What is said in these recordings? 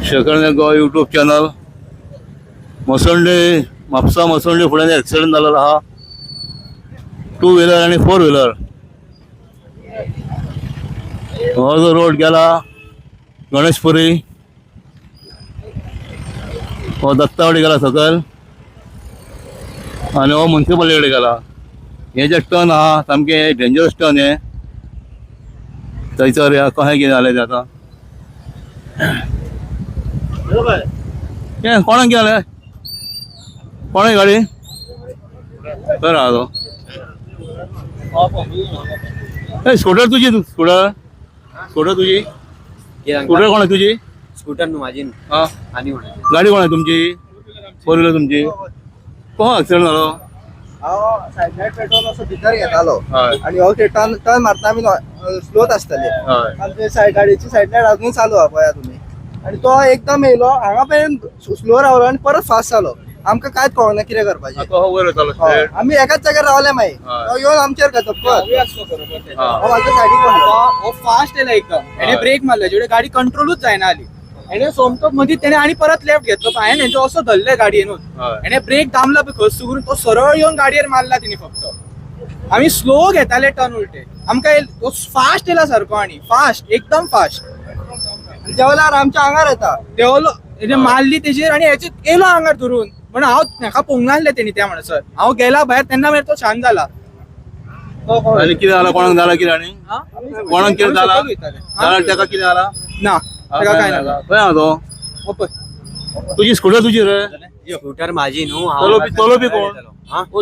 Shekhar Goa YouTube channel. मसंडे म्हापसा मसंडे फुड्यान एक्सिडेंट जाल्लो आहा. 2 व्हीलर आणि 4 व्हीलर. हो जो रोड गेला गणेशपुरी, हो दत्तावाडी गेला सकयल आणि हो म्युन्सिपालिटी कडेन गेला. हे जे टर्न आहा सामके डेंजरस टर्न हे. थंयसर या कशें कितें जालें तें आतां हें कोणाक गेलें कोणाक गाडी खंय आहा तो. स्कूटर तुजी स्कूटर तुजी स्कूटर कोण आहे तुझी. स्कूटर न्हू माझी हा आणि गाडी कोण आहे तुमची. 4 व्हीलर तुमची. कोण ऍक्सिडेंट जालो. सायडलाइट पेट्रोल असं भितर घेतालो हय आणि हो ते टर्न मारता आम्ही स्लोत आसतले हय आणि ते गाडीची सायडलाइट अजून चालू आहा पळया तुम्ही. आणि तो एकदम येयलो हांगा पर्यंत स्लो रावलो आणि परत फास्ट जालो. आमकां कांयच कळना कितें करपाचें. आता हो वयर येतालो स्ट्रेट. आमी एकाच जाग्यार रावले मागीर तो येवन आमचेर घातप म्हाज्या सायडीक हो फास्ट येयला एकदम. याने ब्रेक मारला जेवढे गाडी कंट्रोलच जायना आली. याने सोमतो मदीं त्याने आणि परत लेफ्ट घेतलो. हांवें हेंचो असो धरले गाडयेनूच. याने ब्रेक दामला पळय खस करून तो सरळ येवन गाडयेर मारला तिने फक्त. आम्ही स्लो घेताले टर्न उलटे. आमकां तो फास्ट येयला सारको आणि फास्ट एकदम फास्ट जेवल्यार आमच्या आंगार येता. देवलो हेने मारली तेजेर आणि हेचे येयलो आंगार धरून. पण हांव म्हाका पळोवंक नासलें तेणी त्या म्हणसर. हांव गेला भायर तेन्ना मागीर तो शांत जाला. आणि कितें जाला कोणाक जाला कितें आणि कोणाक कितें जाला जाल्यार तेका कितें जाला ना तेका काय ना. खंय आहा तो. हो पळय तुजी स्कूटर तुजी रे. स्कूटर माझी न्हू. चलोवपी कोण.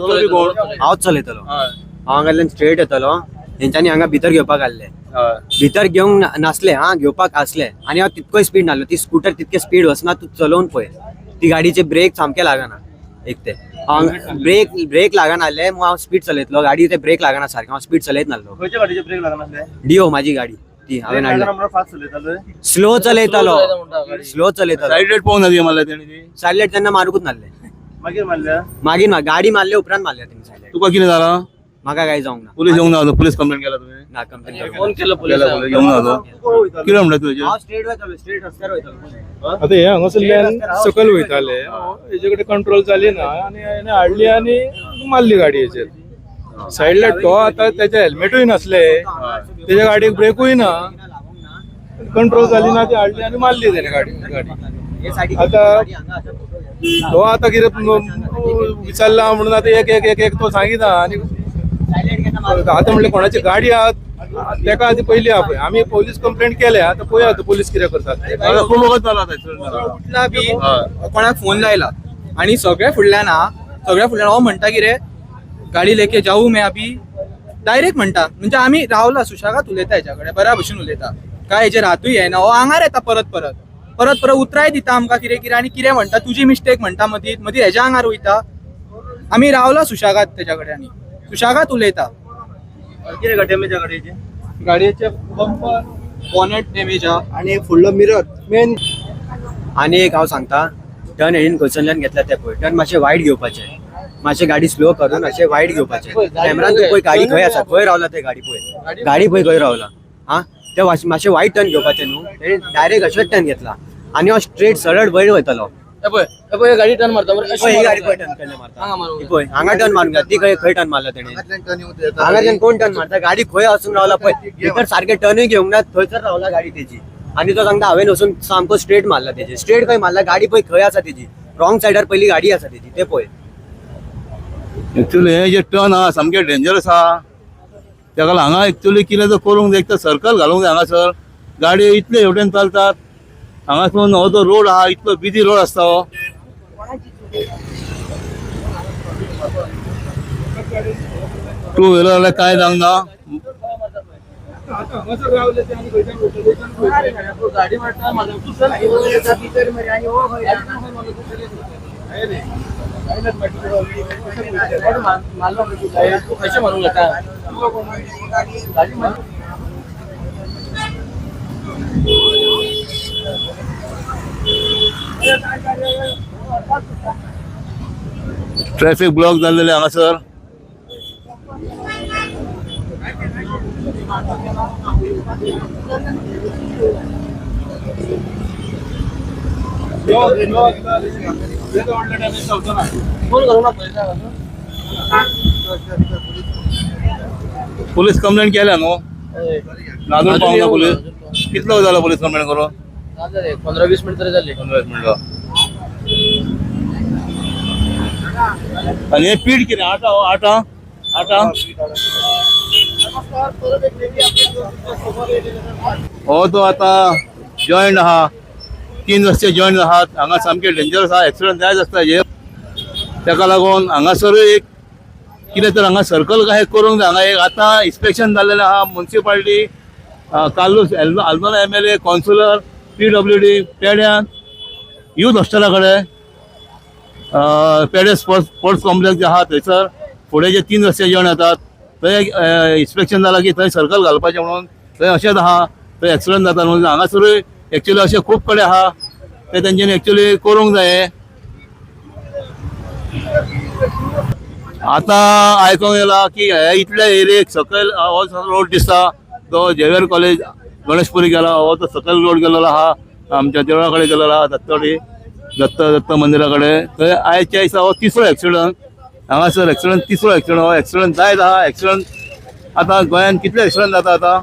चलोवपी कोण. हांवच चलयतलो. हय हांव हांगाल्यान स्ट्रेट येतलो. तेंच्यांनी हांगा भितर घेवपाक आसले. हय भितर घेवंक नासले घेवपाक आसले आणि हांव तितकोय स्पीड नासलो. ती स्कूटर तितके स्पीड वचना. तूं चलोवन पळय ती गाडीचे ब्रेक सामके लागना. एक ते ब्रेक लागना आसले मग हांव स्पीड चलयतलो. गाडी ते ब्रेक लागना सारकें. हांव स्पीड चलयत नासलो. खंयच्या गाडीचे ब्रेक लागनासले. डिओ माझी गाडी ती हांवें हाडल्या. फास्ट चलयतालो. स्लो चलयतालो. स्लो चलयतालो. साइड लाइट पळोवंक ना मारल्या तेणी ती. सायलेंट तेन्ना मारूकच नासले. मागीर मारल्या. मागीर गाडी मारले उपरांत मारल्या तेणी सायलेंट. तुका कितें जाला. म्हाका काय जावंक ना. पुलीस येवंक ना. पुलीस कंप्लेंट केला तुवें. ना कंप्लेंट फोन केलो केला पुलीस येवंक ना तो. कितें म्हणटा तुजें. हांव स्ट्रेट वयतालो. स्ट्रेट रस्त्यार वयतालो. आता हे हांगासरल्यान सकयल वयताले हेजे कडेन कंट्रोल जाली ना आनी हेणे हाडली आनी मारली गाडी हेचेर. सायडला तो आता त्याचे हेल्मेटूय नासले. तेज्या गाडयेक ब्रेकूय ना. कंट्रोल जाली ना ती हाडली आनी मारली तेणे गाडी. आता तो आता कितें विचारला म्हणून आता एक तो सांगिता आनी आता म्हणले कोणाची गाडी आहात तेका आधी पयली आहा पळय. आमी पोलीस कंप्लेंट केल्या. आता पळया आता पोलीस कितें करतात. खूब वगत जाला थंयसर. उठला बी कोणाक फोन लायला आणि सगळ्या फुडल्यान हो म्हणटा कितें गाडी लेके जाऊ मैं अभी डायरेक्ट म्हणटा. म्हणजे आमी रावला सुशागात उलयता हेच्या कडेन बऱ्या भशेन उलयता. काय हेजे रातूय येना. हो आंगार येता परत उतराय दिता आमकां कितें आनी कितें म्हणटा तुजी मिस्टेक म्हणटा मदीं हेज्या आंगार वयता. आमी रावला सुशागात तेच्या कडेन आनी सुशागात उलयता. कितें डॅमेज आहे गाडयेचे. गाडयेचे बंपर बॉनेट डॅमेज आहा आणि फुडलो मिरर मेन. आणि एक हांव सांगता टर्न हेडीन खंयसरल्यान घेतला ते पळय. टर्न मातशें वायट घेवपाचें. मातशें गाडी स्लो करून अशें वायट घेवपाचें. कॅमेरान तूं पळय गाडी खंय आसा. खंय रावला ते गाडी पळय. गाडी पळय खंय रावला. ते मातशें वायट टर्न घेवपाचें न्हू. तेणी डायरेक्ट अशेंच टर्न घेतला आणि हो स्ट्रेट सरळ वयर वयतलो. गाडी टर्न मारता ही गाडी पळय टर्न केले मारता. पळय हांगा टर्न मारून घात. ती खंय टर्न मारला तेणे. हांगाच्यान कोण टर्न मारता. गाडी खंय वचून रावला पळय. भितर सारखे टर्नूय घेवंक ना. थंयसर रावला गाडी तेजी. आणि तो सांगता हांवें वचून सामको स्ट्रेट मारला तेजे. स्ट्रेट खंय मारला. गाडी पळय खंय आसा तेजी. रॉंग सायडार पयली गाडी आसा तेजी ते पळय. एक्चुअली हे जे टर्न आहा सामके डेंजरस आहा. तेका हांगा एक्चुअली कितें जर करूंक जाय एक तर सर्कल घालूंक जाय हांगासर. गाडी इतले हेवटेन चलतात. हांगासून हो जो रोड आहा इतलो बिजी रोड आसता हो. 2 व्हीलर काय जावंक ना. गाडी मारता कशें मारूंक जाता. ट्रॅफिक ब्लॉक जाल्लेले हांगासर. पोलीस कंप्लेंट केल्या न्हू अजून पावना पोलीस कितलो वेळ झाला पोलीस कंप्लेंट करून 15-20 मिनिट तरी झाली 15 मिनिटं आणि हे पीठ किती आटा हो आटा आटा हो तो आता जॉईंट आहा 3 रस्ते जॉईंट आहात हांगा सामके डेंजरस आहा एक्सिडंट जायच आसता हे ताका लागून हांगासर एक कितें तर हांगा सर्कल काय करूंक जाय हांगा एक आतां इन्स्पेक्शन जाल्लेलें आहा municipality Carlos Aldona MLA councillor PWD पेड्यान यूथ हॉस्टेला कडेन पेडे स्पोर्ट्स कॉम्प्लेक्स जे आहा थंयसर फुडें जे 3 रस्ते जॉईन येतात थंय इन्स्पेक्शन जालां की थंय सर्कल घालपाचें म्हणून थंय अशेंच आहा थंय एक्सिडंट जाता म्हणून हांगासरूय एक्चुअली अशें खूब कडेन आहा ते तेंच्यांनी एक्चुअली करूंक जाय आता आयकूंक येला की हे इतल्या एरियेक सकयल हो रोड दिसता तो झेवियर कॉलेज गणेशपुरी गेला हो तो सकयल रोड गेलेलो आहा आमच्या देवळा कडेन गेलेलो आहा दत्त मंदिरा कडेन थंय आयच्या दिसा हो तिसरो एक्सिडंट हांगासर एक्सिडंट तिसरो एक्सिडंट हो एक्सिडंट जायत आहा एक्सिडंट आतां गोंयान कितले एक्सिडंट जाता आतां